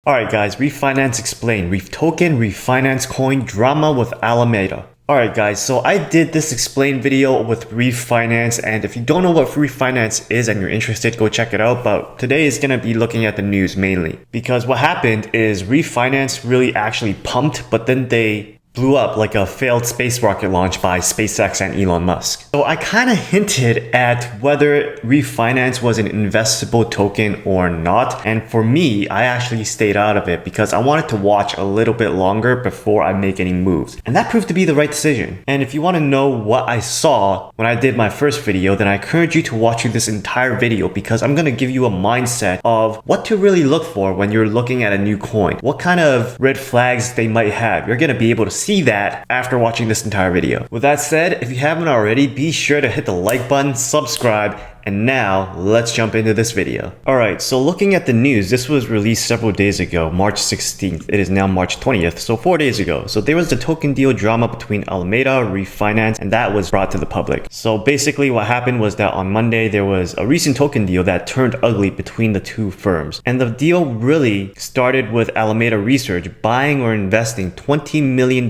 Alright guys, Refinance Explained. Reef token, refinance coin, drama with Alameda. Alright guys, so I did this explain video with Refinance, and if you don't know what Refinance is and you're interested, go check it out. But today is going to be looking at the news mainly. Because what happened is Refinance really actually pumped, but then they blew up like a failed space rocket launch by SpaceX and Elon Musk. So I kind of hinted at whether Refinance was an investable token or not. And for me, I actually stayed out of it because I wanted to watch a little bit longer before I make any moves. And that proved to be the right decision. And if you want to know what I saw when I did my first video, then I encourage you to watch this entire video because I'm going to give you a mindset of what to really look for when you're looking at a new coin. What kind of red flags they might have. You're going to be able to see that after watching this entire video. With that said, if you haven't already, be sure to hit the like button, subscribe, and now let's jump into this video. Alright, so looking at the news, this was released several days ago, March 16th. It is now March 20th, so 4 days ago. So there was the token deal drama between Alameda, Refinance, and that was brought to the public. So basically what happened was that on Monday, there was a recent token deal that turned ugly between the two firms. And the deal really started with Alameda Research buying or investing $20 million in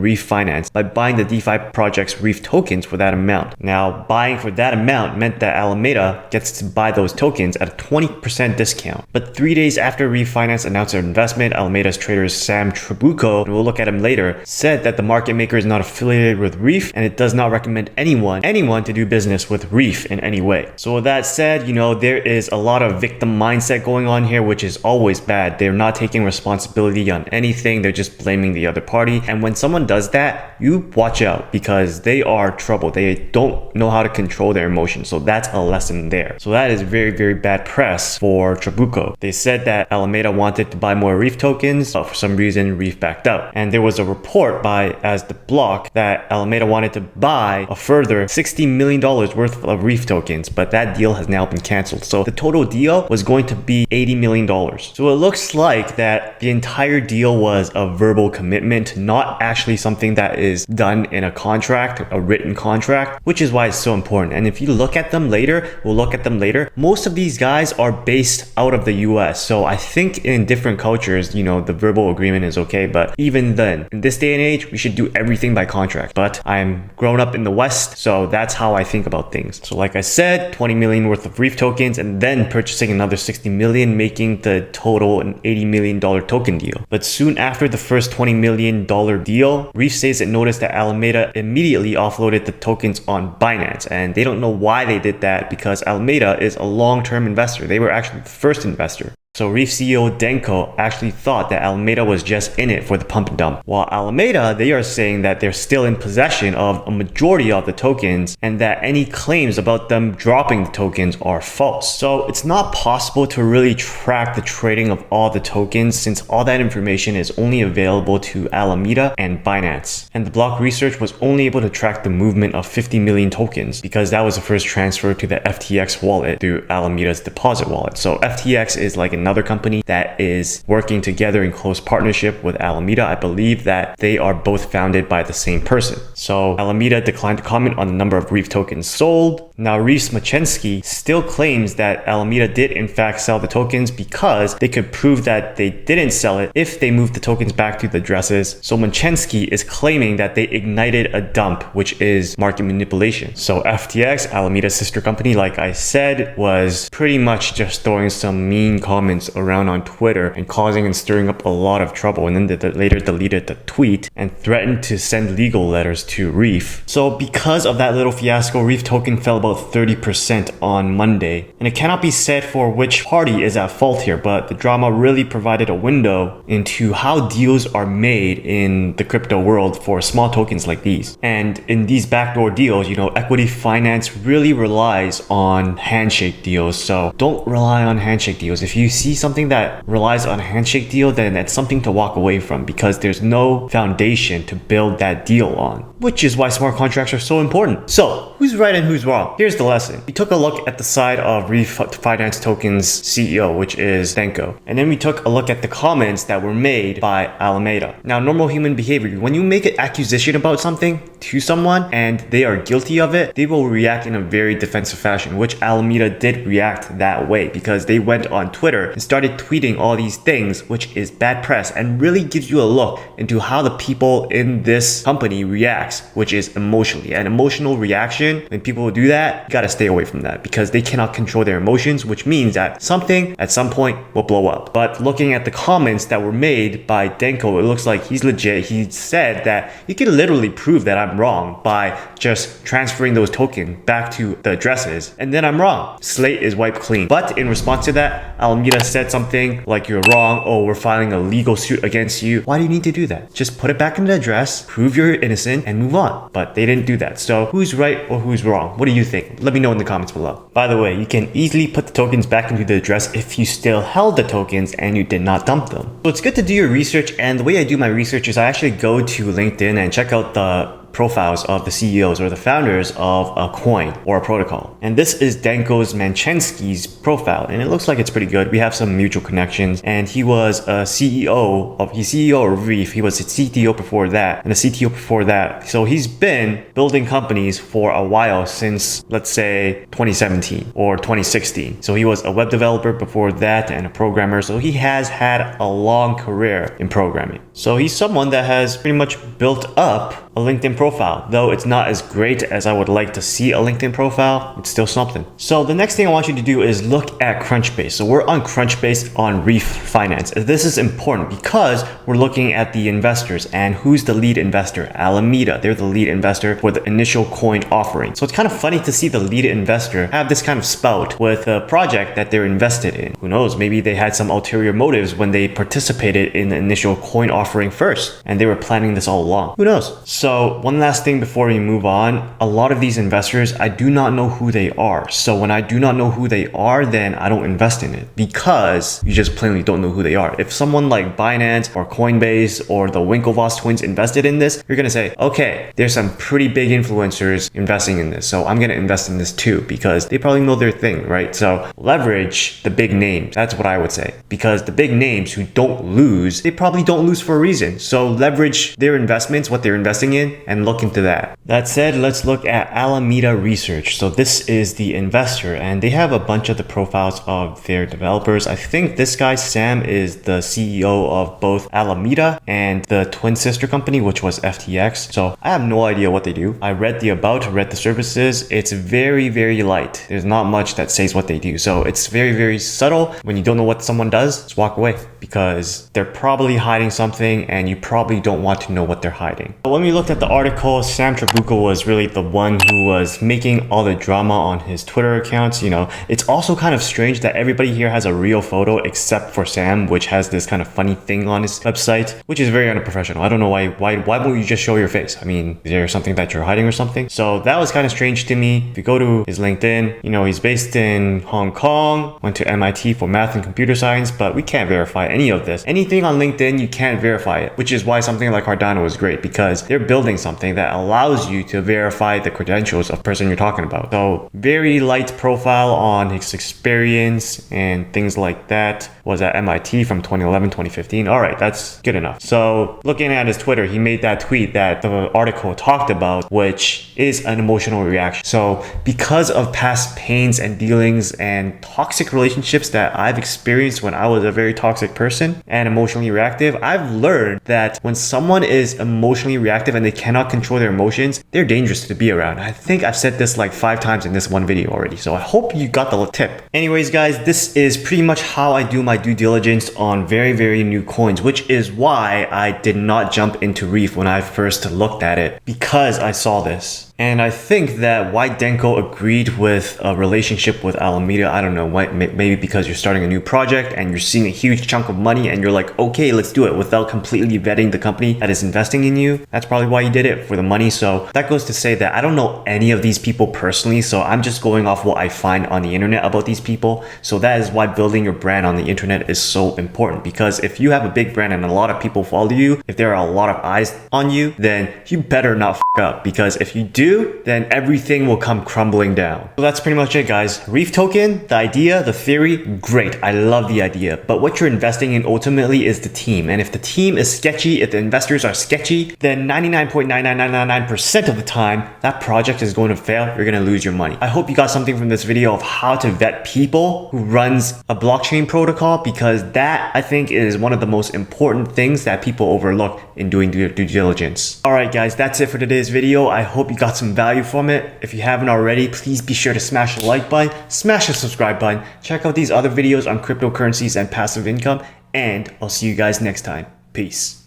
Refinance by buying the DeFi project's Reef tokens for that amount. Now, buying for that amount meant that Alameda gets to buy those tokens at a 20% discount. But 3 days after Refinance announced their investment, Alameda's trader Sam Trabucco, and we'll look at him later, said that the market maker is not affiliated with Reef and it does not recommend anyone to do business with Reef in any way. So with that said, there is a lot of victim mindset going on here, which is always bad. They're not taking responsibility on anything. They're just blaming the other party. And when someone does that, you watch out because they are trouble. They don't know how to control their emotions. So that's a lesson there. So that is very, very bad press for Trabucco. They said that Alameda wanted to buy more Reef tokens, but for some reason Reef backed out. And there was a report by As the Block that Alameda wanted to buy a further $60 million worth of Reef tokens, but that deal has now been canceled. So the total deal was going to be $80 million. So it looks like that the entire deal was a verbal commitment, not actually something that is done in a contract, a written contract, which is why it's so important. And if you look at them later, we'll look at them later. Most of these guys are based out of the US. So I think in different cultures, the verbal agreement is okay. But even then, in this day and age, we should do everything by contract. But I'm grown up in the West, so that's how I think about things. So like I said, 20 million worth of Reef tokens and then purchasing another 60 million, making the total an $80 million token deal. But soon after the first $20 million deal, Reef says it noticed that Alameda immediately offloaded the tokens on Binance. And they don't know why they did that because Alameda is a long-term investor. They were actually the first investor. So Reef CEO Denko actually thought that Alameda was just in it for the pump and dump. While Alameda, they are saying that they're still in possession of a majority of the tokens and that any claims about them dropping the tokens are false. So it's not possible to really track the trading of all the tokens since all that information is only available to Alameda and Binance. And the block research was only able to track the movement of 50 million tokens because that was the first transfer to the FTX wallet through Alameda's deposit wallet. So FTX is like another company that is working together in close partnership with Alameda. I believe that they are both founded by the same person. So Alameda declined to comment on the number of Reef tokens sold. Now Reef's Mancheski still claims that Alameda did in fact sell the tokens because they could prove that they didn't sell it if they moved the tokens back to the addresses. So Mancheski is claiming that they ignited a dump, which is market manipulation. So FTX, Alameda's sister company, like I said, was pretty much just throwing some mean comments around on Twitter and causing and stirring up a lot of trouble, and then they later deleted the tweet and threatened to send legal letters to Reef. So because of that little fiasco, Reef token fell about 30% on Monday, and it cannot be said for which party is at fault here, but the drama really provided a window into how deals are made in the crypto world for small tokens like these. And in these backdoor deals, equity finance really relies on handshake deals, so don't rely on handshake deals. If you see something that relies on a handshake deal, then that's something to walk away from because there's no foundation to build that deal on, which is why smart contracts are so important. So who's right and who's wrong? Here's the lesson. We took a look at the side of Refinance Token's CEO, which is Denko, and then we took a look at the comments that were made by Alameda. Now, normal human behavior, when you make an accusation about something to someone and they are guilty of it, they will react in a very defensive fashion, which Alameda did react that way because they went on Twitter Twitter and started tweeting all these things, which is bad press and really gives you a look into how the people in this company reacts, which is emotionally. An emotional reaction, when people do that, you gotta stay away from that because they cannot control their emotions, which means that something at some point will blow up. But looking at the comments that were made by Denko, it looks like he's legit. He said that you can literally prove that I'm wrong by just transferring those tokens back to the addresses, and then I'm wrong. Slate is wiped clean. But in response to that, Alameda said something like, you're wrong, oh, we're filing a legal suit against you. Why do you need to do that? Just put it back in the address, prove you're innocent, and move on. But they didn't do that. So who's right or who's wrong? What do you think? Let me know in the comments below. By the way, you can easily put the tokens back into the address if you still held the tokens and you did not dump them. So it's good to do your research, and the way I do my research is I actually go to LinkedIn and check out the profiles of the CEOs or the founders of a coin or a protocol. And this is Denko's Mancheski's profile, and it looks like it's pretty good. We have some mutual connections, and he was a CEO of Reef. He was a CTO before that, and a CTO before that. So he's been building companies for a while, since let's say 2017 or 2016. So he was a web developer before that and a programmer. So he has had a long career in programming. So he's someone that has pretty much built up a LinkedIn profile. Though it's not as great as I would like to see a LinkedIn profile, it's still something. So the next thing I want you to do is look at Crunchbase. So we're on Crunchbase on Reef Finance. This is important because we're looking at the investors, and who's the lead investor? Alameda. They're the lead investor for the initial coin offering. So it's kind of funny to see the lead investor have this kind of spout with a project that they're invested in. Who knows, maybe they had some ulterior motives when they participated in the initial coin offering first, and they were planning this all along. Who knows? So one last thing before we move on, a lot of these investors, I do not know who they are. So when I do not know who they are, then I don't invest in it because you just plainly don't know who they are. If someone like Binance or Coinbase or the Winklevoss twins invested in this, you're going to say, okay, there's some pretty big influencers investing in this, so I'm going to invest in this too because they probably know their thing, right? So leverage the big names. That's what I would say, because the big names who don't lose, they probably don't lose for a reason. So leverage their investments, what they're investing in, and look into that. That said, let's look at Alameda Research. So this is the investor, and they have a bunch of the profiles of their developers. I think this guy, Sam, is the CEO of both Alameda and the twin sister company, which was FTX. So I have no idea what they do. I read the about, read the services. It's very, very light. There's not much that says what they do. So it's very, very subtle. When you don't know what someone does, just walk away because they're probably hiding something and you probably don't want to know what they're hiding. But when we looked at the article, Sam Trabucco was really the one who was making all the drama on his Twitter accounts. You know, it's also kind of strange that everybody here has a real photo except for Sam, which has this kind of funny thing on his website, which is very unprofessional. I don't know why won't you just show your face? I mean, is there something that you're hiding or something? So that was kind of strange to me. If you go to his LinkedIn, you know, he's based in Hong Kong, went to MIT for math and computer science, but we can't verify any of this. Anything on LinkedIn, you can't verify it, which is why something like Cardano is great, because they're building something that allows you to verify the credentials of the person you're talking about. So very light profile on his experience and things like that. Was at MIT from 2011, 2015. All right, that's good enough. So looking at his Twitter, he made that tweet that the article talked about, which is an emotional reaction. So because of past pains and dealings and toxic relationships that I've experienced when I was a very toxic person and emotionally reactive, I've learned that when someone is emotionally reactive and they cannot control their emotions, they're dangerous to be around. I think I've said this like 5 times in this one video already. So I hope you got the tip. Anyways, guys, this is pretty much how I do my due diligence on very, very new coins, which is why I did not jump into Reef when I first looked at it, because I saw this. And I think that why Denko agreed with a relationship with Alameda, I don't know, maybe because you're starting a new project and you're seeing a huge chunk of money and you're like, okay, let's do it, without completely vetting the company that is investing in you. That's probably why you did it, for the money. So that goes to say that I don't know any of these people personally, so I'm just going off what I find on the internet about these people. So that is why building your brand on the internet is so important, because if you have a big brand and a lot of people follow you, if there are a lot of eyes on you, then you better not f up, because if you do, then everything will come crumbling down. So that's pretty much it, guys. Reef token, the idea, the theory, great. I love the idea. But what you're investing in ultimately is the team. And if the team is sketchy, if the investors are sketchy, then 99.9% 99.9999% of the time, that project is going to fail. You're going to lose your money. I hope you got something from this video of how to vet people who runs a blockchain protocol, because that, I think, is one of the most important things that people overlook in doing due diligence. Alright guys, that's it for today's video. I hope you got some value from it. If you haven't already, please be sure to smash the like button, smash the subscribe button, check out these other videos on cryptocurrencies and passive income, and I'll see you guys next time. Peace.